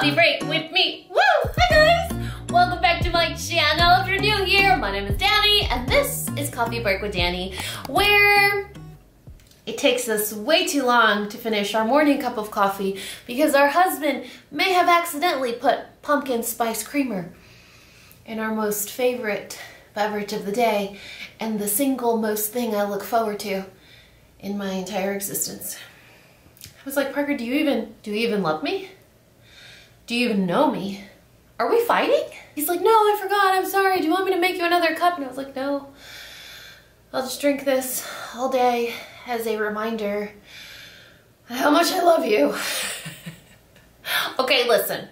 Coffee Break with me. Woo! Hi guys! Welcome back to my channel. If you're new here, my name is Dani and this is Coffee Break with Dani, where it takes us way too long to finish our morning cup of coffee because our husband may have accidentally put pumpkin spice creamer in our most favorite beverage of the day and the single most thing I look forward to in my entire existence. I was like, Parker, do you even love me? Do you even know me? Are we fighting? He's like, no, I forgot, I'm sorry. Do you want me to make you another cup? And I was like, no, I'll just drink this all day as a reminder of how much I love you. Okay, listen.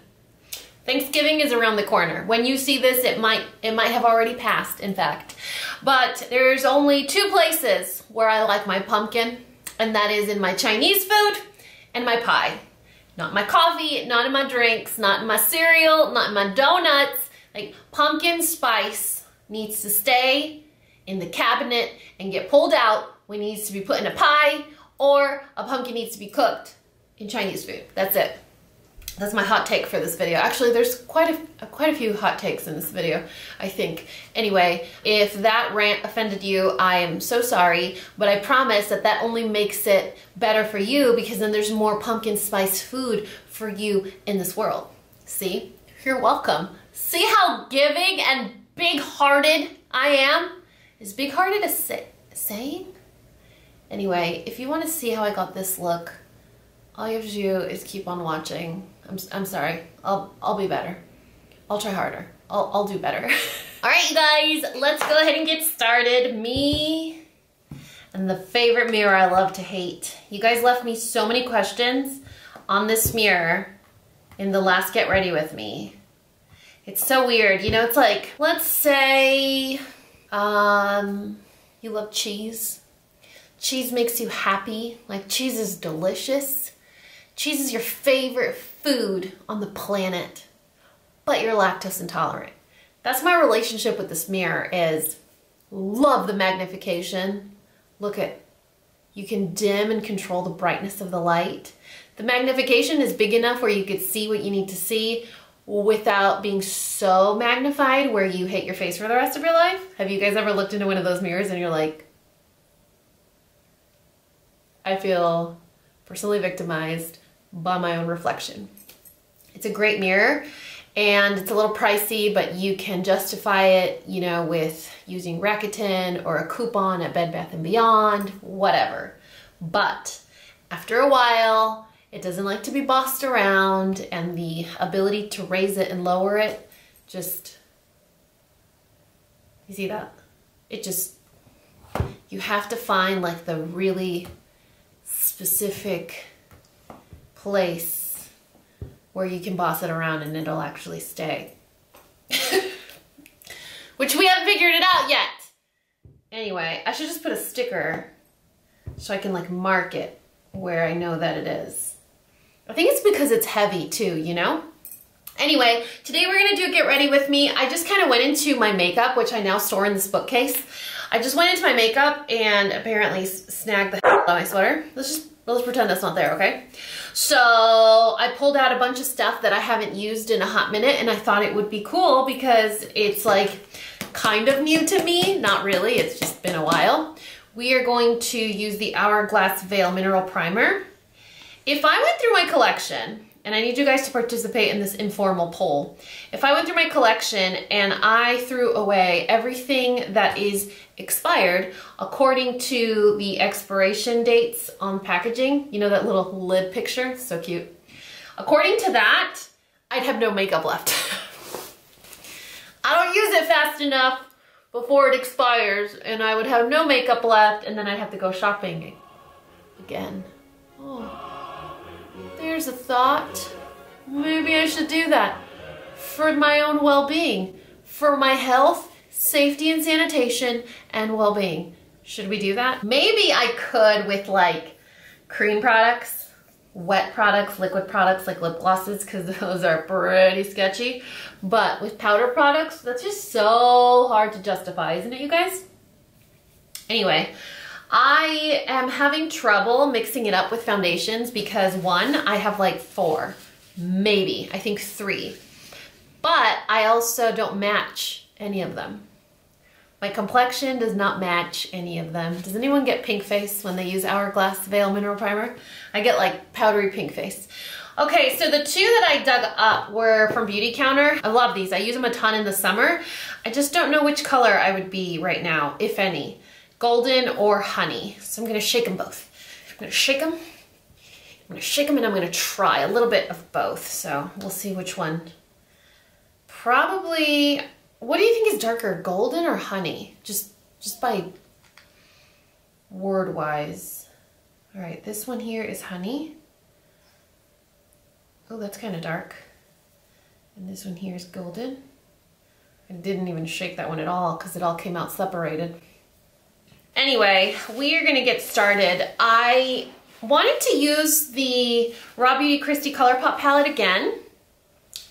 Thanksgiving is around the corner. When you see this, it might have already passed, in fact. But there's only two places where I like my pumpkin, and that is in my Chinese food and my pie. Not my coffee, not in my drinks, not in my cereal, not in my donuts. Like, pumpkin spice needs to stay in the cabinet and get pulled out when it needs to be put in a pie, or a pumpkin needs to be cooked in Chinese food. That's it. That's my hot take for this video. Actually, there's quite a few hot takes in this video, I think. Anyway, if that rant offended you, I am so sorry, but I promise that that only makes it better for you because then there's more pumpkin spice food for you in this world. See? You're welcome. See how giving and big-hearted I am? Is big-hearted a saying? Anyway, if you want to see how I got this look, all you have to do is keep on watching. I'm sorry. I'll be better. I'll try harder. I'll do better. All right, you guys, let's go ahead and get started. Me and the favorite mirror I love to hate. You guys left me so many questions on this mirror in the last Get Ready With Me. It's so weird. You know, it's like, let's say you love cheese. Cheese makes you happy. Like, cheese is delicious. Cheese is your favorite food on the planet, but you're lactose intolerant. That's my relationship with this mirror is love the magnification. Look at, you can dim and control the brightness of the light. The magnification is big enough where you could see what you need to see without being so magnified where you hate your face for the rest of your life. Have you guys ever looked into one of those mirrors and you're like, I feel personally victimized by my own reflection. It's a great mirror and it's a little pricey, but you can justify it, you know, with using Rakuten or a coupon at Bed Bath & Beyond, whatever. But after a while, it doesn't like to be bossed around, and the ability to raise it and lower it just, you see that? It just, you have to find like the really specific place where you can boss it around and it'll actually stay. Which we haven't figured it out yet. Anyway, I should just put a sticker so I can like mark it where I know that it is. I think it's because it's heavy too, you know? Anyway, today we're gonna do Get Ready With Me. I just kind of went into my makeup, which I now store in this bookcase. I just went into my makeup and apparently snagged the hell out of my sweater. Let's pretend that's not there, okay? So I pulled out a bunch of stuff that I haven't used in a hot minute, and I thought it would be cool because it's like kind of new to me. Not really, it's just been a while. We are going to use the Hourglass Veil Mineral Primer. If I went through my collection, and I need you guys to participate in this informal poll. If I went through my collection and I threw away everything that is expired according to the expiration dates on packaging, you know that little lid picture? So cute. According to that, I'd have no makeup left. I don't use it fast enough before it expires, and I would have no makeup left, and then I'd have to go shopping again. Oh. There's a thought. Maybe I should do that for my own well-being, for my health, safety and sanitation, and well-being. Should we do that? Maybe I could with like cream products, wet products, liquid products like lip glosses, because those are pretty sketchy. But with powder products, that's just so hard to justify, isn't it, you guys? Anyway, I am having trouble mixing it up with foundations because one, I have like 4 maybe, I think 3. But I also don't match any of them. My complexion does not match any of them. Does anyone get pink face when they use Hourglass Veil Mineral Primer? I get like powdery pink face. Okay, so the 2 that I dug up were from Beautycounter. I love these. I use them a ton in the summer. I just don't know which color I would be right now, if any. Golden or honey. So I'm gonna shake them both. I'm gonna shake them. I'm gonna shake them and I'm gonna try a little bit of both. So we'll see which one. Probably, what do you think is darker, golden or honey? Just by word wise. All right, this one here is honey. Oh, that's kind of dark. And this one here is golden. I didn't even shake that one at all because it all came out separated. Anyway, we are gonna get started. I wanted to use the RawBeautyKristi ColourPop palette again.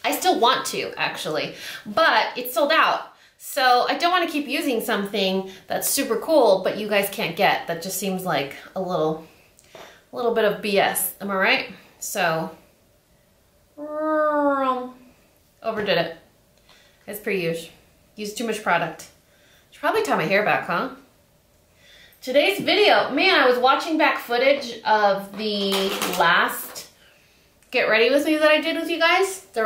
I still want to, actually, but it's sold out. So I don't want to keep using something that's super cool, but you guys can't get. That just seems like a little bit of BS. Am I right? So, overdid it. As per usual. Used too much product. Should probably tie my hair back, huh? Today's video, man, I was watching back footage of the last Get Ready With Me that I did with you guys. The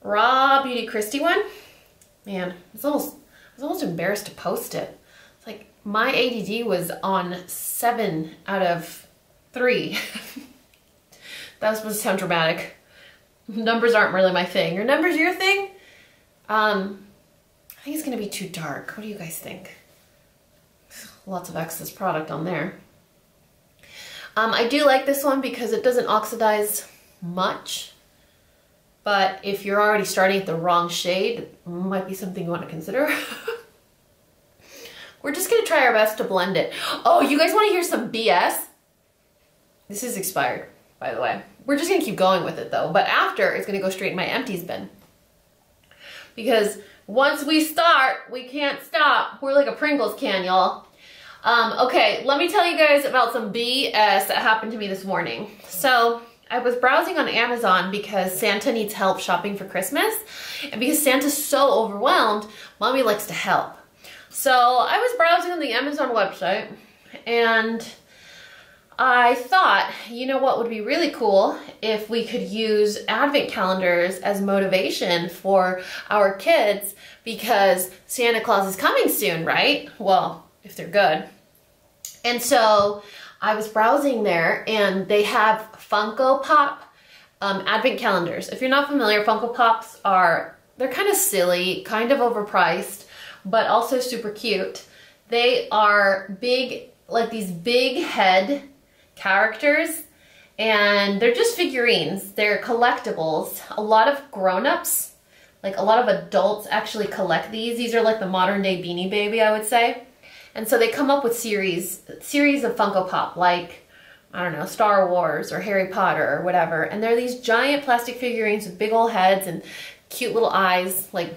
RawBeautyKristi one. Man, I was almost embarrassed to post it. It's like my ADD was on 7 out of 3. That was supposed to sound dramatic. Numbers aren't really my thing. Are numbers your thing? I think it's gonna be too dark. What do you guys think? Lots of excess product on there. I do like this one because it doesn't oxidize much, but if you're already starting at the wrong shade, it might be something you want to consider. We're just gonna try our best to blend it. Oh, you guys want to hear some BS? This is expired, by the way. We're just gonna keep going with it though, but after it's gonna go straight in my empties bin. Because once we start, we can't stop. We're like a Pringles can, y'all. Okay, let me tell you guys about some BS that happened to me this morning. So I was browsing on Amazon because Santa needs help shopping for Christmas. And because Santa's so overwhelmed, Mommy likes to help. So I was browsing on the Amazon website and I thought, you know what would be really cool if we could use advent calendars as motivation for our kids because Santa Claus is coming soon, right? Well, if they're good. And so I was browsing there and they have Funko Pop advent calendars. If you're not familiar, Funko Pops they're kind of silly, kind of overpriced, but also super cute. They are big, like these big head characters, and they're just figurines. They're collectibles. A lot of grown-ups, like a lot of adults actually collect these. These are like the modern day Beanie Baby, I would say. And so they come up with series of Funko Pop, like, I don't know, Star Wars or Harry Potter or whatever. And they're these giant plastic figurines with big old heads and cute little eyes, like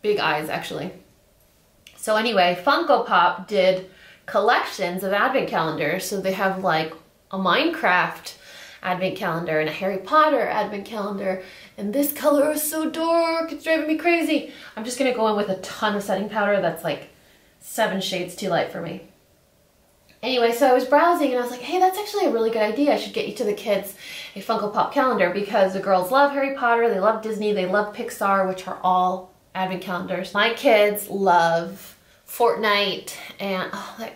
big eyes actually. So anyway, Funko Pop did collections of advent calendars. So they have like a Minecraft advent calendar and a Harry Potter advent calendar. And this color is so dark, it's driving me crazy. I'm just gonna go in with a ton of setting powder that's like 7 shades too light for me. Anyway, so I was browsing and I was like, hey, that's actually a really good idea. I should get you to the kids a Funko Pop calendar because the girls love Harry Potter, they love Disney, they love Pixar, which are all advent calendars. My kids love Fortnite and that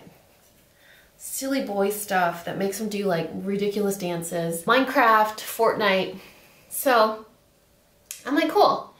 silly boy stuff that makes them do like ridiculous dances. Minecraft, Fortnite. So I'm like, cool,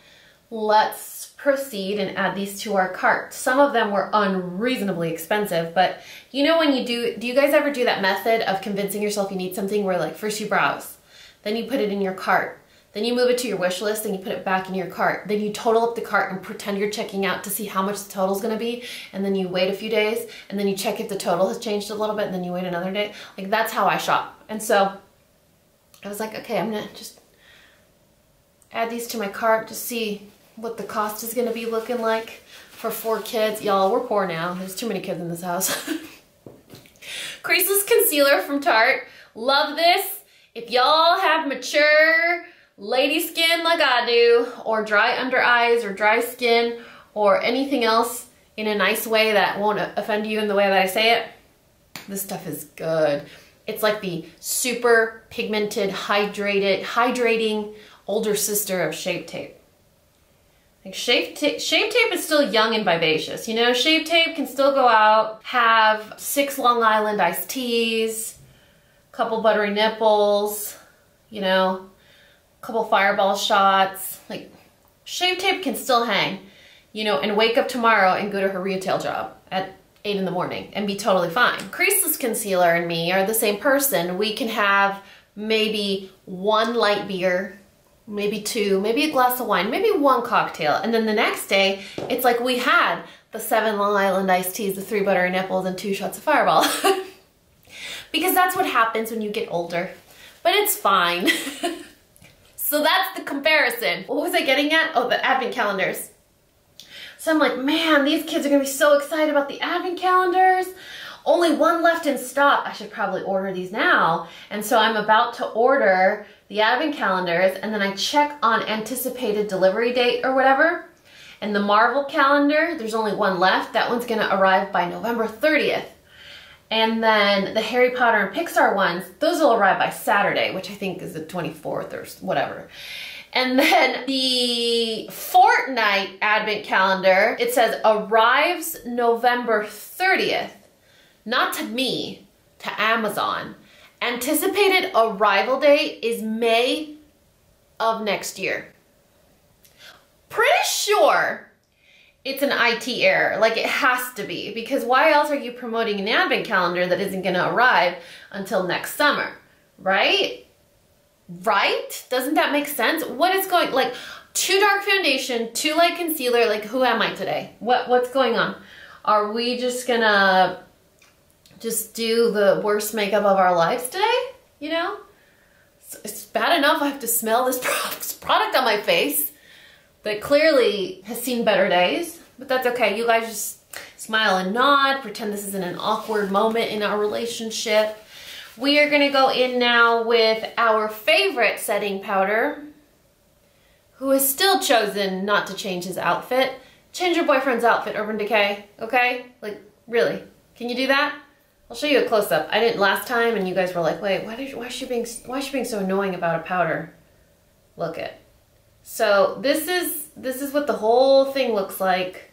let's proceed and add these to our cart. Some of them were unreasonably expensive, but you know when you do you guys ever do that method of convincing yourself you need something where like first you browse, then you put it in your cart, then you move it to your wish list, then you put it back in your cart, then you total up the cart and pretend you're checking out to see how much the total is going to be, and then you wait a few days, and then you check if the total has changed a little bit, and then you wait another day. Like that's how I shop. And so I was like, okay, I'm gonna just add these to my cart to see what the cost is going to be looking like for 4 kids. Y'all, we're poor now. There's too many kids in this house. Creaseless concealer from Tarte. Love this. If y'all have mature lady skin like I do, or dry under eyes, or dry skin, or anything else in a nice way that won't offend you in the way that I say it, this stuff is good. It's like the super pigmented, hydrating older sister of Shape Tape. Like Shape Tape is still young and vivacious. You know, Shape Tape can still go out, have 6 Long Island iced teas, couple buttery nipples, you know, couple fireball shots. Like, Shape Tape can still hang, you know, and wake up tomorrow and go to her retail job at 8 in the morning and be totally fine. Creaseless concealer and me are the same person. We can have maybe 1 light beer, maybe 2, maybe a glass of wine, maybe 1 cocktail, and then the next day it's like we had the 7 Long Island iced teas, the 3 buttery nipples, and 2 shots of Fireball. Because that's what happens when you get older. But it's fine. So that's the comparison. What was I getting at? Oh, the advent calendars. So I'm like, man, these kids are gonna be so excited about the advent calendars. Only 1 left in stock. I should probably order these now. And so I'm about to order the advent calendars, and then I check on anticipated delivery date or whatever. And the Marvel calendar, there's only 1 left. That one's gonna arrive by November 30th. And then the Harry Potter and Pixar ones, those will arrive by Saturday, which I think is the 24th or whatever. And then the Fortnite advent calendar, it says arrives November 30th. Not to me, to Amazon. Anticipated arrival date is May of next year. Pretty sure it's an IT error, like it has to be, because why else are you promoting an advent calendar that isn't gonna arrive until next summer, right? Right? Doesn't that make sense? What is going, like, too dark foundation, too light concealer, like who am I today? What's going on? Are we just gonna just do the worst makeup of our lives today? You know? It's bad enough I have to smell this product on my face that clearly has seen better days, but that's okay. You guys just smile and nod, pretend this isn't an awkward moment in our relationship. We are gonna go in now with our favorite setting powder, who has still chosen not to change his outfit. Change your boyfriend's outfit, Urban Decay, okay? Like, really, can you do that? I'll show you a close-up. I didn't last time, and you guys were like, wait, why is she being so annoying about a powder? Look it. So this is what the whole thing looks like.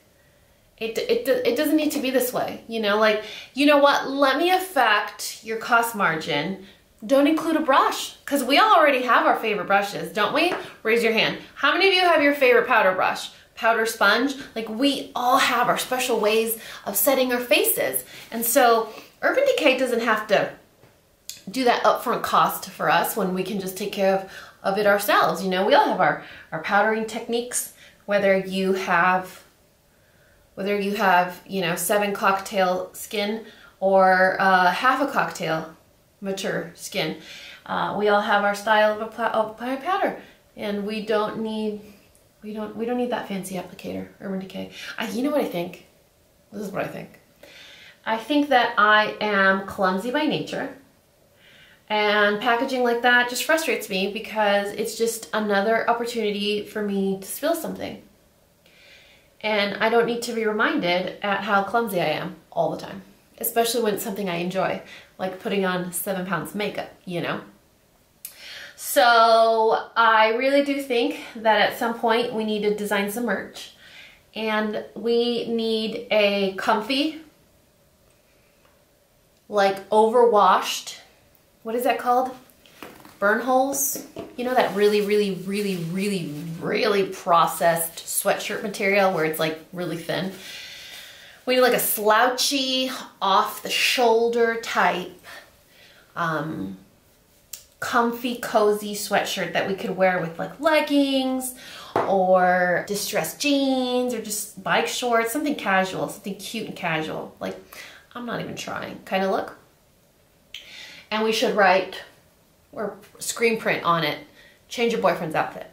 It doesn't need to be this way, you know? Like, you know what? Let me affect your cost margin. Don't include a brush, because we all already have our favorite brushes, don't we? Raise your hand. How many of you have your favorite powder brush? Powder sponge? Like, we all have our special ways of setting our faces. And so Urban Decay doesn't have to do that upfront cost for us when we can just take care of it ourselves. You know, we all have our powdering techniques, whether you have, you know, 7 cocktail skin or half a cocktail mature skin. We all have our style of powder, and we don't need that fancy applicator. Urban Decay. You know what I think? This is what I think. I think that I am clumsy by nature, and packaging like that just frustrates me because it's just another opportunity for me to spill something. And I don't need to be reminded at how clumsy I am all the time, especially when it's something I enjoy, like putting on 7 pounds of makeup, you know? So I really do think that at some point we need to design some merch, and we need a comfy, like overwashed, what is that called? Burn holes? You know, that really processed sweatshirt material where it's like really thin? We need like a slouchy, off the shoulder type, comfy, cozy sweatshirt that we could wear with like leggings or distressed jeans or just bike shorts, something casual, something cute and casual. Like, I'm not even trying kind of look. And we should write or screen print on it, change your boyfriend's outfit.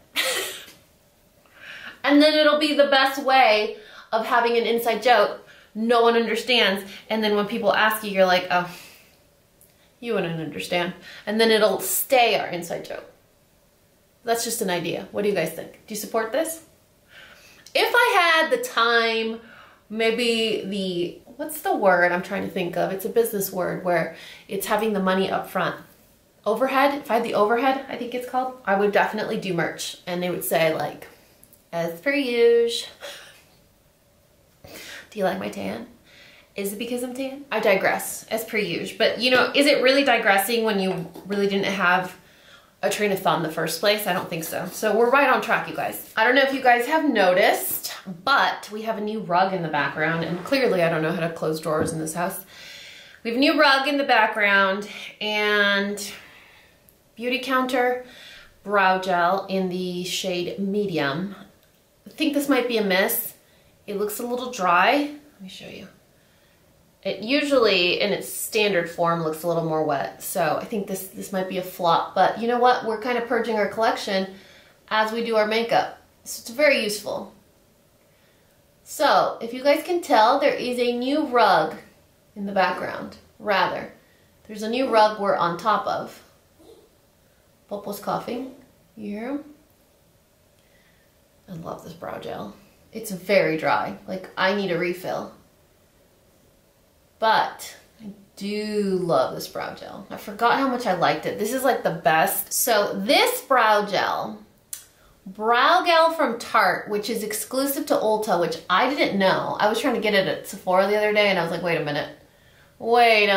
And then it'll be the best way of having an inside joke no one understands, and then when people ask you, you're like, oh, You wouldn't understand. And then it'll stay our inside joke. That's just an idea. What do you guys think? Do you support this? If I had the time, maybe the, what's the word I'm trying to think of? It's a business word where it's having the money up front. Overhead, if I had the overhead, I think it's called, I would definitely do merch. And they would say like, as per usual. Do you like my tan? Is it because I'm tan? I digress, as per usual. But you know, is it really digressing when you really didn't have a train of thought in the first place? I don't think so. So we're right on track, you guys. I don't know if you guys have noticed, but we have a new rug in the background, and clearly I don't know how to close drawers in this house. We have a new rug in the background, and Beautycounter brow gel in the shade medium. I think this might be a miss. It looks a little dry. Let me show you. It usually, in its standard form, looks a little more wet. So I think this might be a flop. But you know what? We're kind of purging our collection as we do our makeup. So it's very useful. So if you guys can tell, there is a new rug in the background. Rather, there's a new rug we're on top of. Popo's coughing. You hear him? I love this brow gel. It's very dry. Like, I need a refill. But I do love this brow gel. I forgot how much I liked it. This is like the best. So this brow gel from Tarte, which is exclusive to Ulta, which I didn't know. I was trying to get it at Sephora the other day and I was like, wait a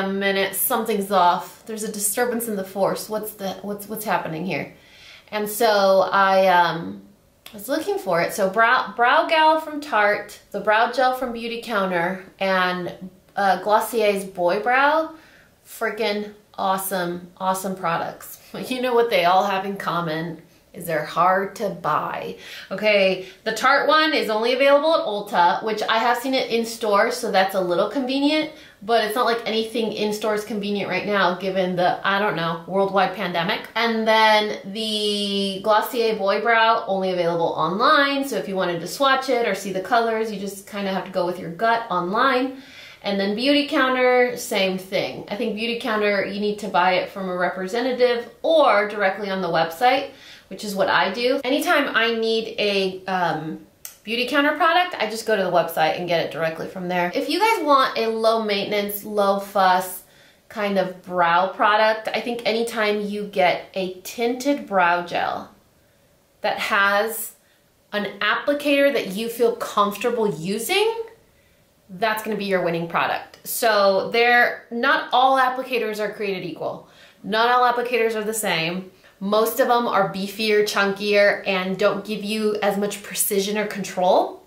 minute, something's off. There's a disturbance in the force. What's happening here? And so I was looking for it. So brow gel from Tarte, the brow gel from Beautycounter, and Glossier's Boy Brow. Freaking awesome products. You know what they all have in common is they're hard to buy. Okay, the Tarte one is only available at Ulta, which I have seen it in store, so that's a little convenient, but it's not like anything in store is convenient right now given the, I don't know, worldwide pandemic. And then the Glossier Boy Brow, only available online, so if you wanted to swatch it or see the colors, you just kind of have to go with your gut online. And then Beautycounter, same thing. I think Beautycounter, you need to buy it from a representative or directly on the website, which is what I do. Anytime I need a Beautycounter product, I just go to the website and get it directly from there. If you guys want a low maintenance, low fuss kind of brow product, I think anytime you get a tinted brow gel that has an applicator that you feel comfortable using, that's gonna be your winning product. So not all applicators are created equal. Not all applicators are the same. Most of them are beefier, chunkier, and don't give you as much precision or control.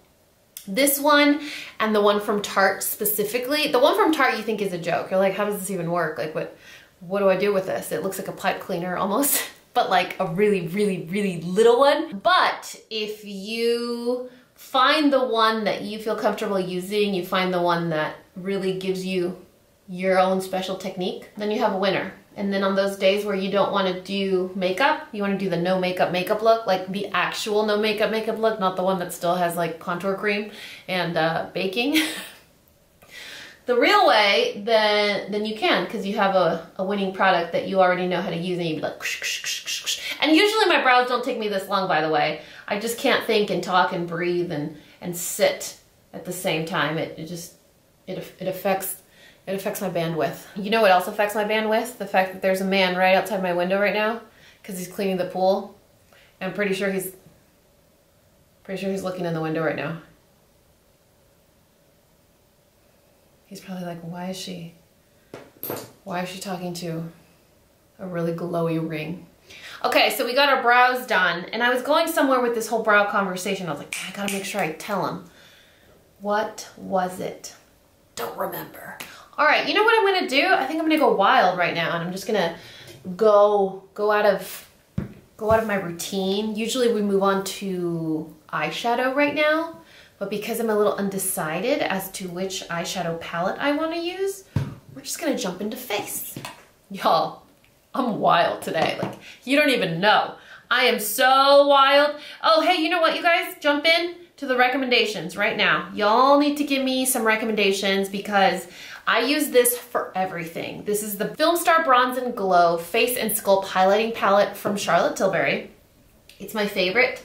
This one and the one from Tarte specifically, the one from Tarte you think is a joke. You're like, how does this even work? Like, what do I do with this? It looks like a pipe cleaner almost, but like a really, really, really little one. But if you find the one that you feel comfortable using, you find the one that really gives you your own special technique, then you have a winner. And then on those days where you don't want to do makeup, you want to do the no makeup look, like the actual no makeup look, not the one that still has like contour cream and baking. The real way, then you can, because you have a winning product that you already know how to use, and you'd be like, and usually my brows don't take me this long, by the way. I just can't think and talk and breathe and sit at the same time. It affects my bandwidth. You know what else affects my bandwidth? The fact that there's a man right outside my window right now because he's cleaning the pool. And I'm pretty sure he's looking in the window right now. He's probably like, why is she talking to a really glowy ring? Okay, so we got our brows done, and I was going somewhere with this whole brow conversation. I was like, I gotta make sure I tell him. What was it? Don't remember. All right, you know what I'm gonna do? I think I'm gonna go wild right now, and I'm just gonna go out of my routine. Usually we move on to eyeshadow right now, but because I'm a little undecided as to which eyeshadow palette I wanna use, we're just gonna jump into face. Y'all, I'm wild today. Like, you don't even know. I am so wild. Oh, hey, you know what, you guys? Jump in to the recommendations right now. Y'all need to give me some recommendations because I use this for everything. This is the Film Star Bronze and Glow Face and Sculpt Highlighting Palette from Charlotte Tilbury. It's my favorite.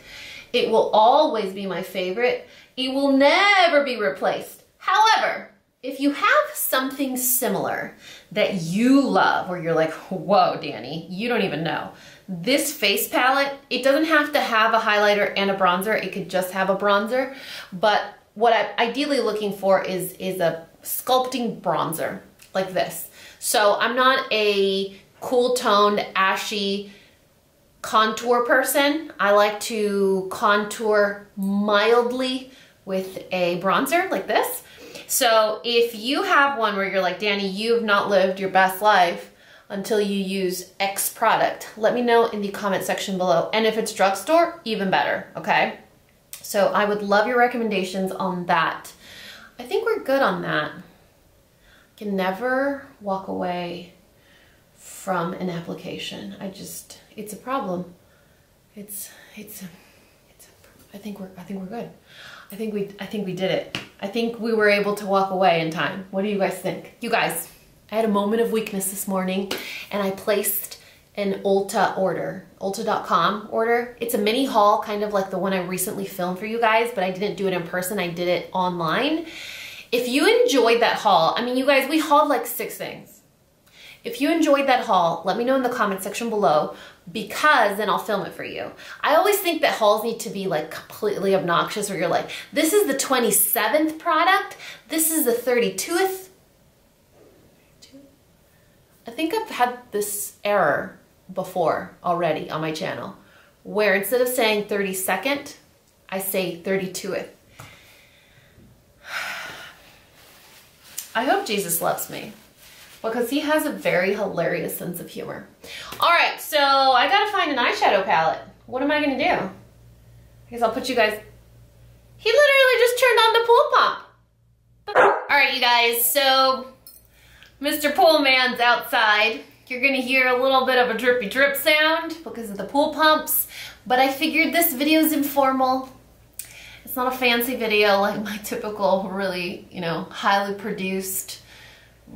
It will always be my favorite. It will never be replaced. However, if you have something similar that you love, or you're like, whoa, Dani, you don't even know. This face palette, it doesn't have to have a highlighter and a bronzer. It could just have a bronzer. But what I'm ideally looking for is a sculpting bronzer like this. So I'm not a cool toned, ashy contour person. I like to contour mildly with a bronzer like this. So if you have one where you're like, Dani, you've not lived your best life until you use X product, let me know in the comment section below. And if it's drugstore, even better, okay? So I would love your recommendations on that. I think we're good on that. I can never walk away from an application. It's a problem. I think we're good. I think we did it. I think we were able to walk away in time. What do you guys think? You guys, I had a moment of weakness this morning and I placed an Ulta order, Ulta.com order. It's a mini haul, kind of like the one I recently filmed for you guys, but I didn't do it in person, I did it online. If you enjoyed that haul, I mean, you guys, we hauled like 6 things. If you enjoyed that haul, let me know in the comment section below, because then I'll film it for you. I always think that hauls need to be like completely obnoxious, where you're like, this is the 27th product, this is the 32th. I think I've had this error before already on my channel, where instead of saying 32nd, I say 32th. I hope Jesus loves me, because he has a very hilarious sense of humor. All right, so I gotta find an eyeshadow palette. What am I gonna do? I guess I'll put you guys... He literally just turned on the pool pump. All right, you guys, so Mr. Pool Man's outside. You're gonna hear a little bit of a drippy drip sound because of the pool pumps, but I figured this video is informal. It's not a fancy video like my typical really, you know, highly produced,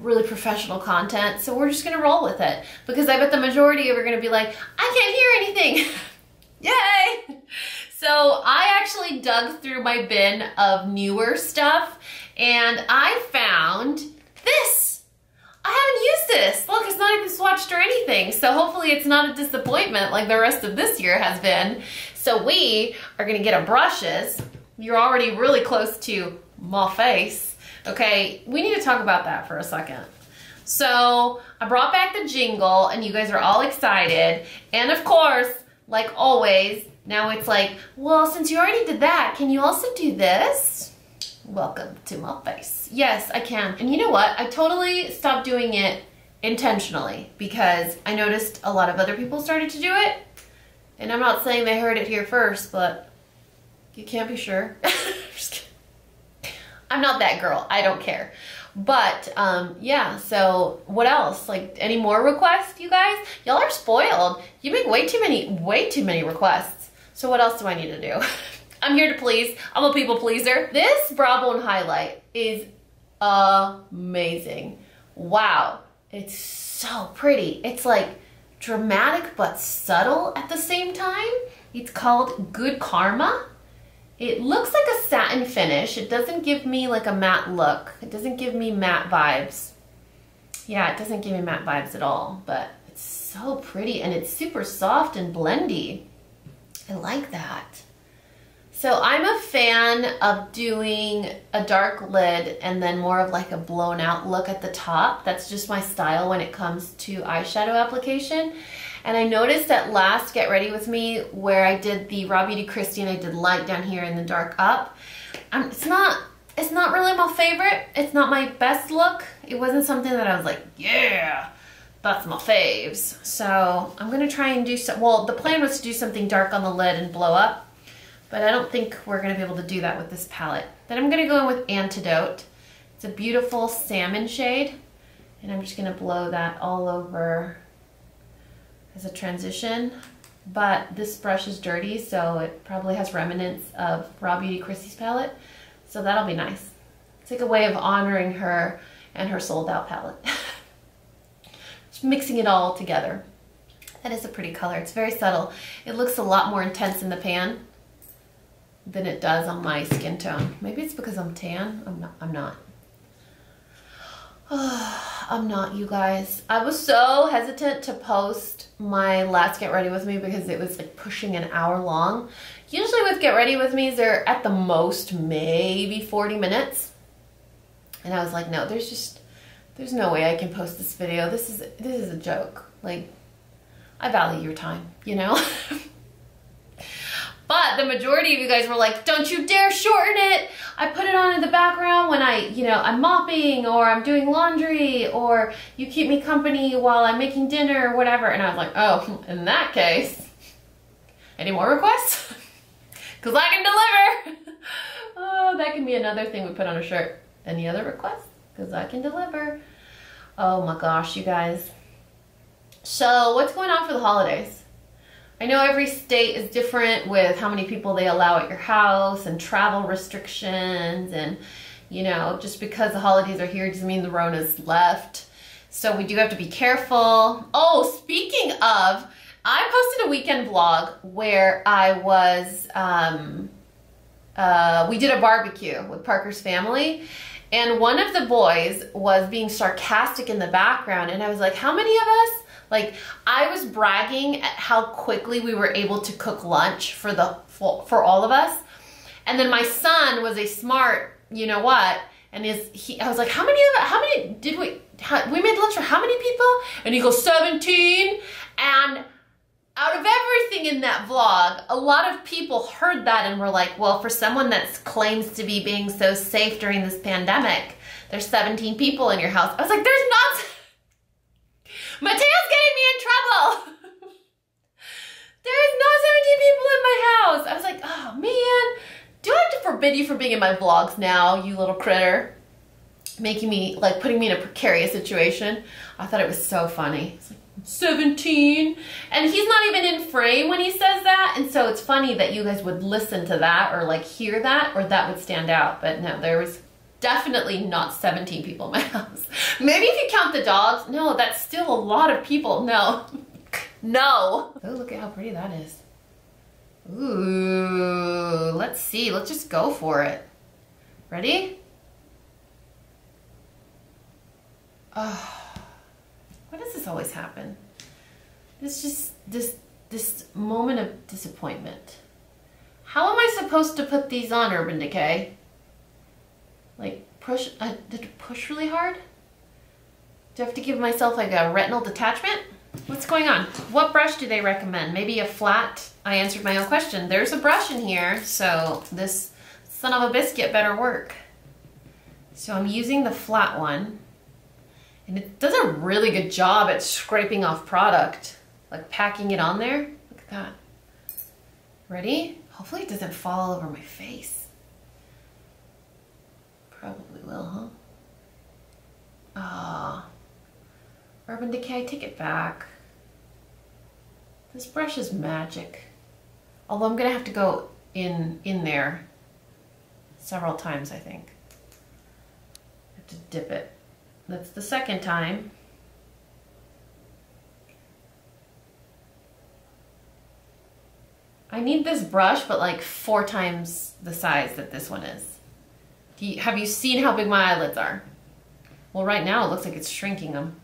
really professional content. So we're just gonna roll with it, because I bet the majority of you are gonna be like, I can't hear anything. Yay! So I actually dug through my bin of newer stuff and I found this. I haven't used this. Look, it's not even swatched or anything. So hopefully it's not a disappointment like the rest of this year has been. So we are gonna get our brushes. You're already really close to my face. Okay, we need to talk about that for a second. So I brought back the jingle and you guys are all excited. And of course, like always, now it's like, well, since you already did that, can you also do this? Welcome to my face. Yes, I can. And you know what? I totally stopped doing it intentionally because I noticed a lot of other people started to do it. And I'm not saying they heard it here first, but you can't be sure. Just kidding. I'm not that girl. I don't care. But yeah, so what else? Like, any more requests, you guys? Y'all are spoiled. You make way too many requests. So what else do I need to do? I'm here to please. I'm a people pleaser. This brow bone highlight is amazing. Wow, it's so pretty. It's like dramatic but subtle at the same time. It's called Good Karma. It looks like a satin finish. It doesn't give me like a matte look. It doesn't give me matte vibes. Yeah, it doesn't give me matte vibes at all, but it's so pretty and it's super soft and blendy. I like that. So I'm a fan of doing a dark lid and then more of like a blown out look at the top. That's just my style when it comes to eyeshadow application. And I noticed at last Get Ready With Me, where I did the RawBeautyKristi and I did light down here and the dark up. It's not really my favorite. It's not my best look. It wasn't something that I was like, yeah, that's my faves. So I'm gonna try and do some, well, the plan was to do something dark on the lid and blow up, but I don't think we're gonna be able to do that with this palette. Then I'm gonna go in with Antidote. It's a beautiful salmon shade, and I'm just gonna blow that all over as a transition, but this brush is dirty, so it probably has remnants of RawBeautyKristi's palette, so that'll be nice. It's like a way of honoring her and her sold out palette. Just mixing it all together. That is a pretty color. It's very subtle. It looks a lot more intense in the pan than it does on my skin tone. Maybe it's because I'm tan. I'm not. I'm not, you guys. I was so hesitant to post my last Get Ready With Me because it was like pushing an hour long. Usually with Get Ready With Me, they're at the most maybe 40 minutes. And I was like, no, there's no way I can post this video. This is a joke. Like, I value your time, you know? But the majority of you guys were like, don't you dare shorten it. I put it on in the background when I'm mopping or I'm doing laundry, or you keep me company while I'm making dinner or whatever. And I was like, oh, in that case, any more requests? Because I can deliver. Oh, that can be another thing we put on a shirt. Any other requests? Because I can deliver. Oh my gosh, you guys. So what's going on for the holidays? I know every state is different with how many people they allow at your house and travel restrictions, and you know, just because the holidays are here doesn't mean the Rona's left. So we do have to be careful. Oh, speaking of, I posted a weekend vlog where I was, we did a barbecue with Parker's family, and one of the boys was being sarcastic in the background, and I was like, how many of us? Like, I was bragging at how quickly we were able to cook lunch for all of us. And then my son was a smart, you know what, and I was like, how many did we made lunch for how many people? And he goes, 17. And out of everything in that vlog, a lot of people heard that and were like, well, for someone that claims to be being so safe during this pandemic, there's 17 people in your house. I was like, there's not. Mateo's getting me in trouble. There's not 17 people in my house. I was like, oh man, do I have to forbid you from being in my vlogs now, you little critter? Making me, like, putting me in a precarious situation. I thought it was so funny. It's like, 17. And he's not even in frame when he says that. And so it's funny that you guys would listen to that or like hear that, or that would stand out. But no, there was definitely not 17 people in my house. Maybe if you count the dogs. No, that's still a lot of people. No. No. Oh, look at how pretty that is. Ooh, let's see. Let's just go for it. Ready? Oh, why does this always happen? It's just this moment of disappointment. How am I supposed to put these on, Urban Decay? Like, push, did it push really hard? Do I have to give myself like a retinal detachment? What's going on? What brush do they recommend? Maybe a flat? I answered my own question. There's a brush in here, so this son of a biscuit better work. So I'm using the flat one, and it does a really good job at scraping off product, like packing it on there. Look at that. Ready? Hopefully it doesn't fall all over my face. Probably will, huh? Ah. Urban Decay, take it back. This brush is magic. Although I'm gonna have to go in there several times, I think. I have to dip it. That's the second time. I need this brush, but like 4 times the size that this one is. Have you seen how big my eyelids are? Well, right now it looks like it's shrinking them.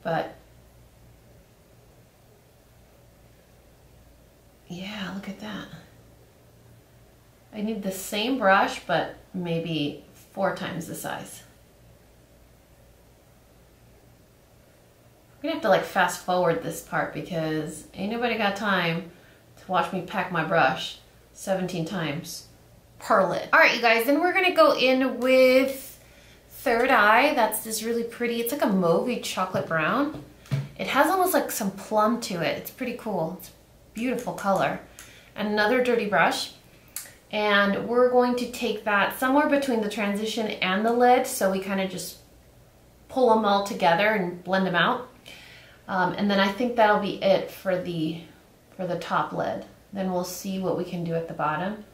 But yeah, look at that. I need the same brush, but maybe 4 times the size. I'm gonna have to like fast forward this part because ain't nobody got time to watch me pack my brush 17 times per lid. All right, you guys, then we're gonna go in with Third Eye. That's this really pretty, it's like a mauvey chocolate brown. It has almost like some plum to it. It's pretty cool. It's a beautiful color. And another dirty brush. And we're going to take that somewhere between the transition and the lid, so we kind of just pull them all together and blend them out. And then I think that'll be it for the top lid. Then we'll see what we can do at the bottom.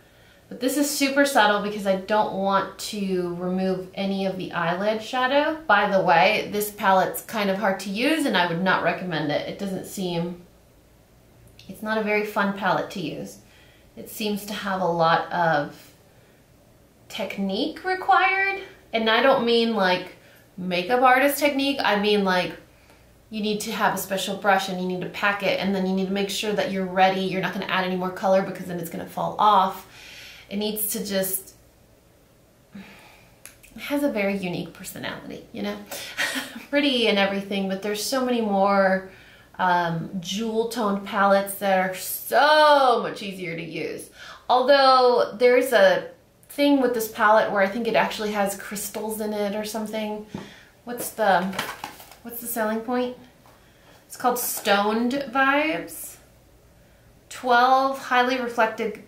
But this is super subtle because I don't want to remove any of the eyelid shadow. By the way, this palette's kind of hard to use and I would not recommend it. It doesn't seem, it's not a very fun palette to use. It seems to have a lot of technique required. And I don't mean like makeup artist technique. I mean like you need to have a special brush and you need to pack it and then you need to make sure that you're ready. You're not going to add any more color because then it's going to fall off. It needs to just, it has a very unique personality, you know? Pretty and everything, but there's so many more jewel toned palettes that are so much easier to use. Although there's a thing with this palette where I think it actually has crystals in it or something. What's the selling point? It's called Stoned Vibes. 12 highly reflective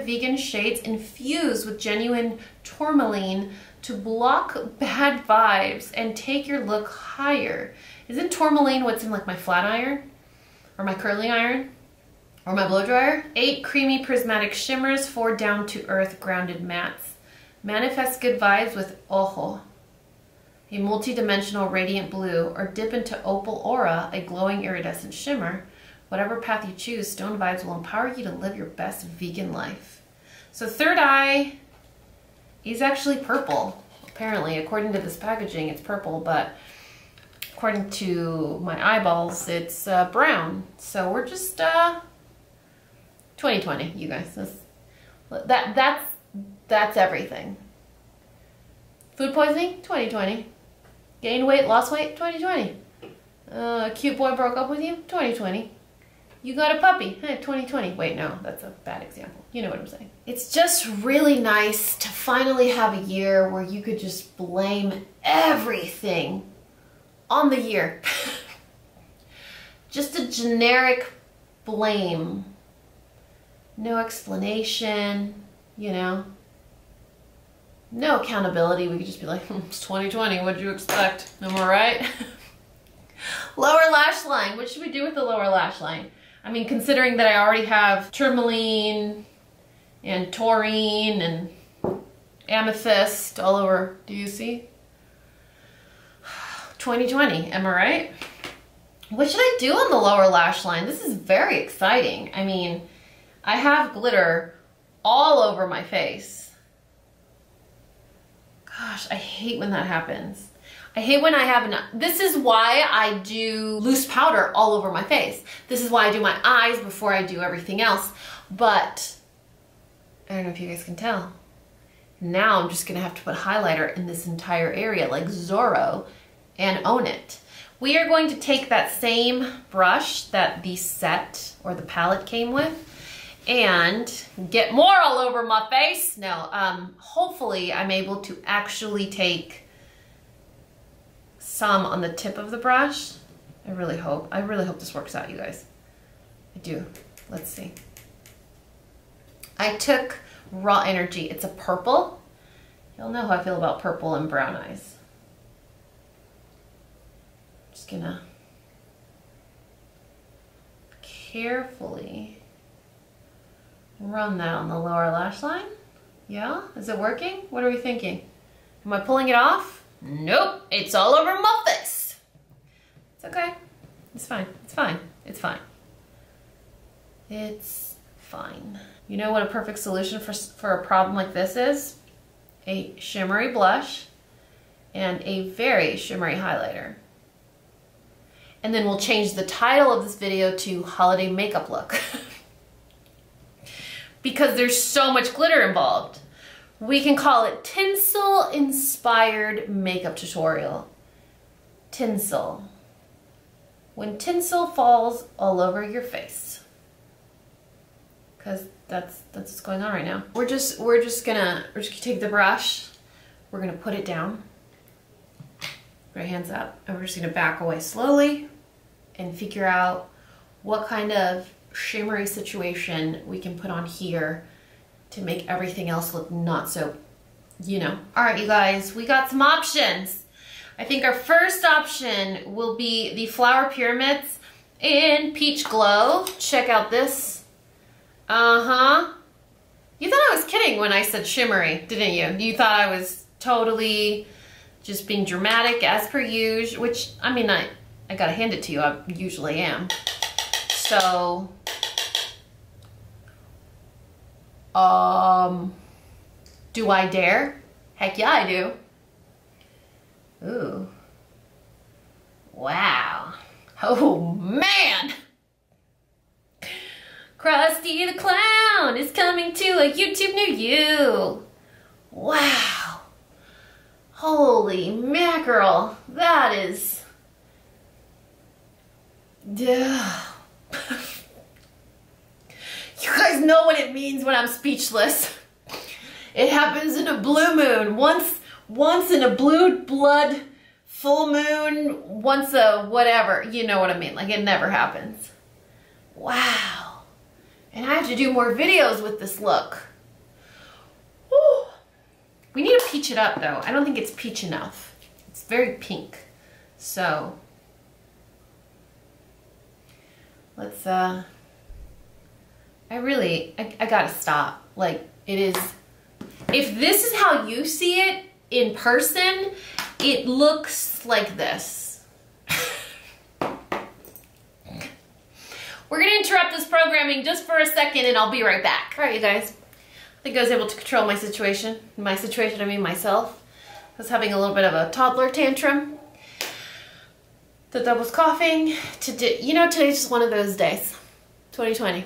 vegan shades infused with genuine tourmaline to block bad vibes and take your look higher. Isn't tourmaline what's in like my flat iron or my curling iron or my blow dryer? 8 creamy prismatic shimmers, 4 down to earth grounded mattes. Manifest good vibes with Ojo, a multi-dimensional radiant blue, or dip into Opal Aura, a glowing iridescent shimmer. Whatever path you choose, Stone Vibes will empower you to live your best vegan life. So third eye is actually purple. Apparently, according to this packaging, it's purple, but according to my eyeballs, it's brown. So we're just 2020, you guys. That's everything. Food poisoning, 2020. Gained weight, lost weight, 2020. A cute boy broke up with you, 2020. You got a puppy, 2020. Wait, no, that's a bad example. You know what I'm saying. It's just really nice to finally have a year where you could just blame everything on the year. Just a generic blame. No explanation, you know. No accountability. We could just be like, it's 2020, what'd you expect? Am I right? Lower lash line. What should we do with the lower lash line? I mean, considering that I already have tourmaline and taurine and amethyst all over. Do you see? 2020, am I right? What should I do on the lower lash line? This is very exciting. I mean, I have glitter all over my face. Gosh, I hate when that happens. I hate when I have enough. This is why I do loose powder all over my face. This is why I do my eyes before I do everything else. But I don't know if you guys can tell. Now I'm just gonna have to put highlighter in this entire area like Zorro and own it. We are going to take that same brush that the set or the palette came with and get more all over my face. No, hopefully I'm able to actually take some on the tip of the brush. I really hope this works out, you guys. I do. Let's see. I took Raw Energy. It's a purple. You'll know how I feel about purple and brown eyes. Just gonna carefully run that on the lower lash line. Yeah, is it working? What are we thinking? Am I pulling it off? Nope, it's all over my face. It's okay. It's fine. It's fine. It's fine. It's fine. You know what a perfect solution for a problem like this is? A shimmery blush and a very shimmery highlighter. And then we'll change the title of this video to Holiday Makeup Look. Because there's so much glitter involved. We can call it Tinsel Inspired Makeup Tutorial. Tinsel. When tinsel falls all over your face. Because that's what's going on right now. We're just gonna take the brush. We're gonna put it down. Put our hands up. And we're just gonna back away slowly and figure out what kind of shimmery situation we can put on here to make everything else look not so, you know. All right, you guys, we got some options. I think our first option will be the Flower Pyramids in Peach Glow. Check out this. You thought I was kidding when I said shimmery, didn't you? You thought I was totally just being dramatic as per usual, which, I mean, I gotta hand it to you, I usually am. So, do I dare? Heck yeah, I do. Ooh. Wow. Oh, man! Krusty the Clown is coming to a YouTube near you. Wow. Holy mackerel. That is... Duh. You guys know what it means when I'm speechless. It happens in a blue moon. Once in a blue blood full moon, once a whatever. You know what I mean. Like, it never happens. Wow. And I have to do more videos with this look. Woo. We need to peach it up though. I don't think it's peach enough. It's very pink. So let's I gotta stop. Like, it is, if this is how you see it in person, it looks like this. We're gonna interrupt this programming just for a second and I'll be right back. All right, you guys. I think I was able to control my situation. My situation, I mean myself. I was having a little bit of a toddler tantrum. That I was coughing. You know, today's just one of those days. 2020.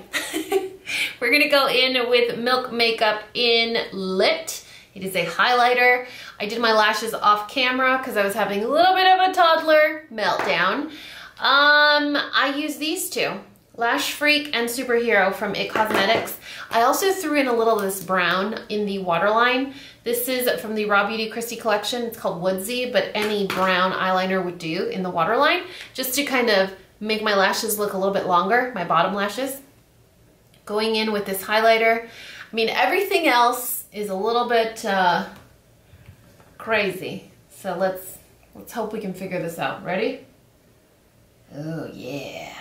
We're gonna go in with Milk Makeup in Lit. It is a highlighter. I did my lashes off camera because I was having a little bit of a toddler meltdown. I use these two. Lash Freak and Superhero from IT Cosmetics. I also threw in a little of this brown in the waterline. This is from the RawBeautyKristi collection. It's called Woodsy, but any brown eyeliner would do in the waterline, just to kind of make my lashes look a little bit longer, my bottom lashes. Going in with this highlighter. I mean, everything else is a little bit crazy. So let's hope we can figure this out. Ready? Oh yeah.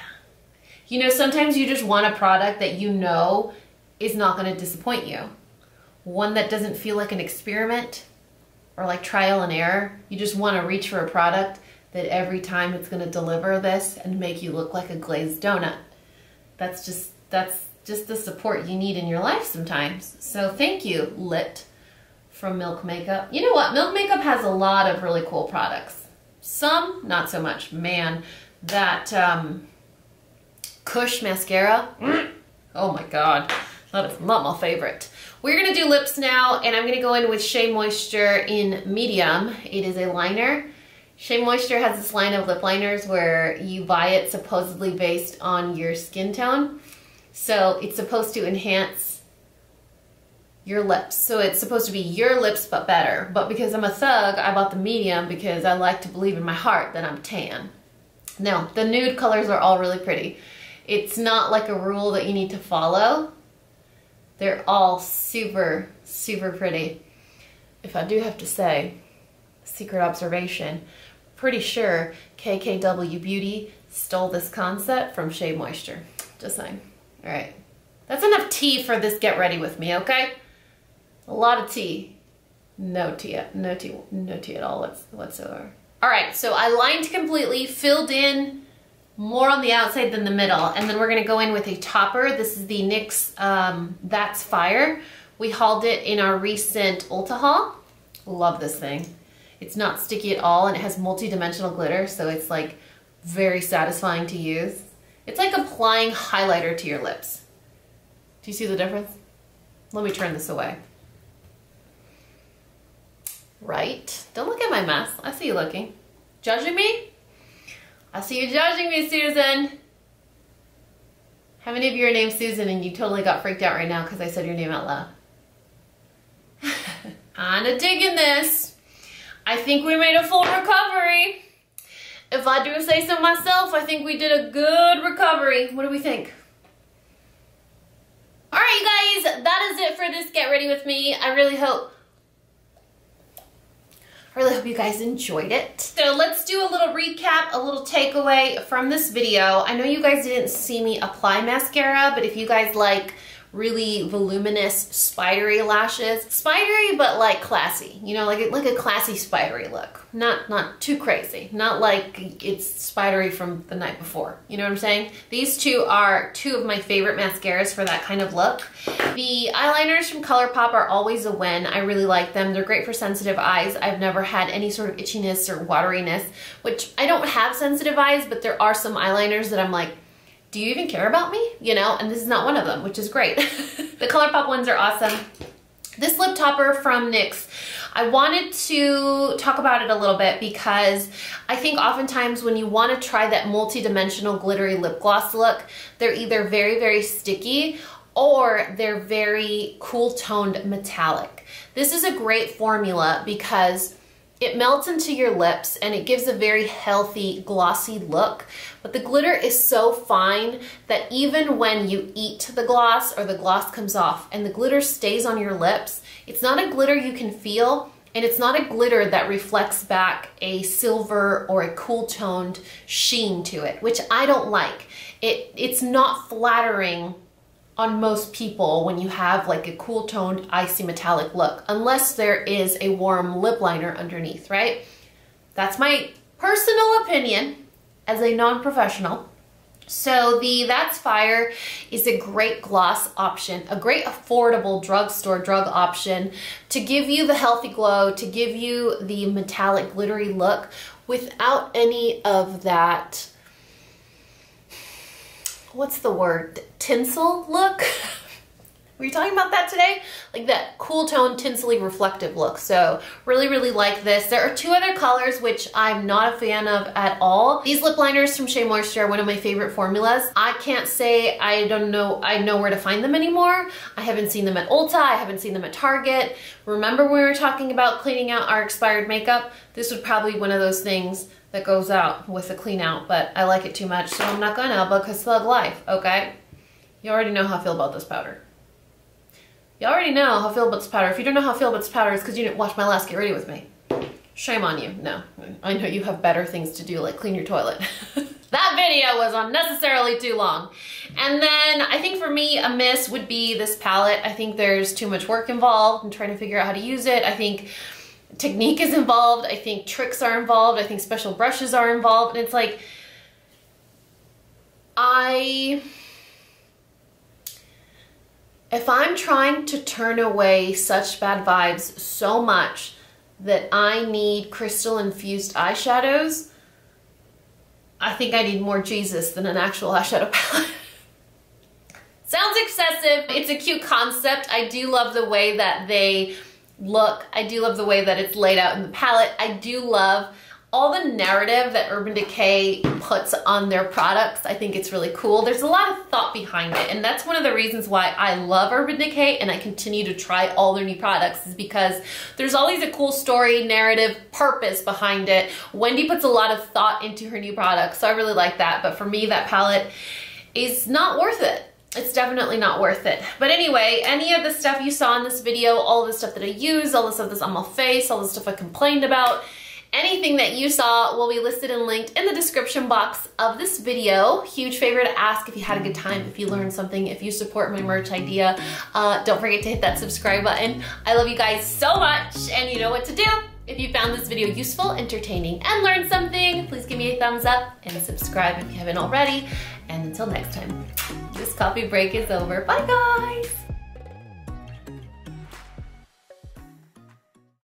You know, sometimes you just want a product that you know is not going to disappoint you. One that doesn't feel like an experiment or like trial and error. You just want to reach for a product that every time it's going to deliver this and make you look like a glazed donut. That's just the support you need in your life sometimes. So thank you, Lit, from Milk Makeup. You know what? Milk Makeup has a lot of really cool products. Some, not so much. Man, that... Kush mascara. Oh my god, that is not my favorite. We're gonna do lips now, and I'm gonna go in with Sheamoisture in medium. It is a liner. Sheamoisture has this line of lip liners where you buy it supposedly based on your skin tone. So it's supposed to enhance your lips. So it's supposed to be your lips but better. But because I'm a thug, I bought the medium because I like to believe in my heart that I'm tan. No, the nude colors are all really pretty. It's not like a rule that you need to follow. They're all super, super pretty. If I do have to say, secret observation, pretty sure KKW Beauty stole this concept from Sheamoisture. Just saying. All right. That's enough tea for this get ready with me, okay? A lot of tea. No tea at all whatsoever. All right, so I lined completely, filled in more on the outside than the middle, and then we're gonna go in with a topper. This is the NYX That's Fire. We hauled it in our recent Ulta haul. Love this thing. It's not sticky at all, and it has multi-dimensional glitter, so it's like very satisfying to use. It's like applying highlighter to your lips. Do you see the difference? Let me turn this away. Right? Don't look at my mess. I see you looking. Judging me? I see you judging me, Susan. How many of you are named Susan and you totally got freaked out right now because I said your name out loud? Kinda digging this. I think we made a full recovery. If I do say so myself, I think we did a good recovery. What do we think? All right, you guys, that is it for this Get Ready With Me. I really hope you guys enjoyed it. So let's do a little recap, a little takeaway from this video. I know you guys didn't see me apply mascara, but if you guys like really voluminous, spidery lashes. Spidery, but like classy, you know, like a classy spidery look. Not too crazy, not like it's spidery from the night before. You know what I'm saying? These two are two of my favorite mascaras for that kind of look. The eyeliners from ColourPop are always a win. I really like them. They're great for sensitive eyes. I've never had any sort of itchiness or wateriness, which I don't have sensitive eyes, but there are some eyeliners that I'm like, do you even care about me? You know, and this is not one of them, which is great. The ColourPop ones are awesome. This lip topper from NYX, I wanted to talk about it a little bit because I think oftentimes when you want to try that multi-dimensional glittery lip gloss look, they're either very, very sticky or they're very cool toned metallic. This is a great formula because it melts into your lips and it gives a very healthy, glossy look, but the glitter is so fine that even when you eat the gloss or the gloss comes off and the glitter stays on your lips, it's not a glitter you can feel, and it's not a glitter that reflects back a silver or a cool toned sheen to it, which I don't like. It's not flattering on most people when you have like a cool toned icy metallic look, unless there is a warm lip liner underneath, right? That's my personal opinion as a non-professional. So the That's Fire is a great gloss option, a great affordable drugstore drug option to give you the healthy glow, to give you the metallic glittery look without any of that, what's the word? Tinsel look? Were you talking about that today? Like that cool tone, tinsely reflective look. So really, really like this. There are two other colors which I'm not a fan of at all. These lip liners from Sheamoisture are one of my favorite formulas. I can't say I know where to find them anymore. I haven't seen them at Ulta. I haven't seen them at Target. Remember when we were talking about cleaning out our expired makeup? This would probably be one of those things that goes out with the clean out, but I like it too much, so I'm not gonna, because thug life, okay? You already know how I feel about this powder. You already know how I feel about this powder. If you don't know how I feel about this powder, it's because you didn't watch my last Get Ready With Me. Shame on you. No, I know you have better things to do, like clean your toilet. That video was unnecessarily too long. And then I think for me, a miss would be this palette. I think there's too much work involved in trying to figure out how to use it. I think technique is involved. I think tricks are involved. I think special brushes are involved. And it's like, if I'm trying to turn away such bad vibes so much that I need crystal infused eyeshadows, I think I need more Jesus than an actual eyeshadow palette. Sounds excessive. It's a cute concept. I do love the way that they look. I do love the way that it's laid out in the palette. I do love all the narrative that Urban Decay puts on their products. I think it's really cool. There's a lot of thought behind it, and that's one of the reasons why I love Urban Decay and I continue to try all their new products, is because there's always a cool story, narrative, purpose behind it. Wendy puts a lot of thought into her new products, so I really like that. But for me, that palette is not worth it. It's definitely not worth it. But anyway, any of the stuff you saw in this video, all the stuff that I use, all the stuff that's on my face, all the stuff I complained about, anything that you saw will be listed and linked in the description box of this video. Huge favor to ask if you had a good time, if you learned something, if you support my merch idea. Don't forget to hit that subscribe button. I love you guys so much, and you know what to do. If you found this video useful, entertaining, and learned something, please give me a thumbs up and subscribe if you haven't already. And until next time, this coffee break is over. Bye guys!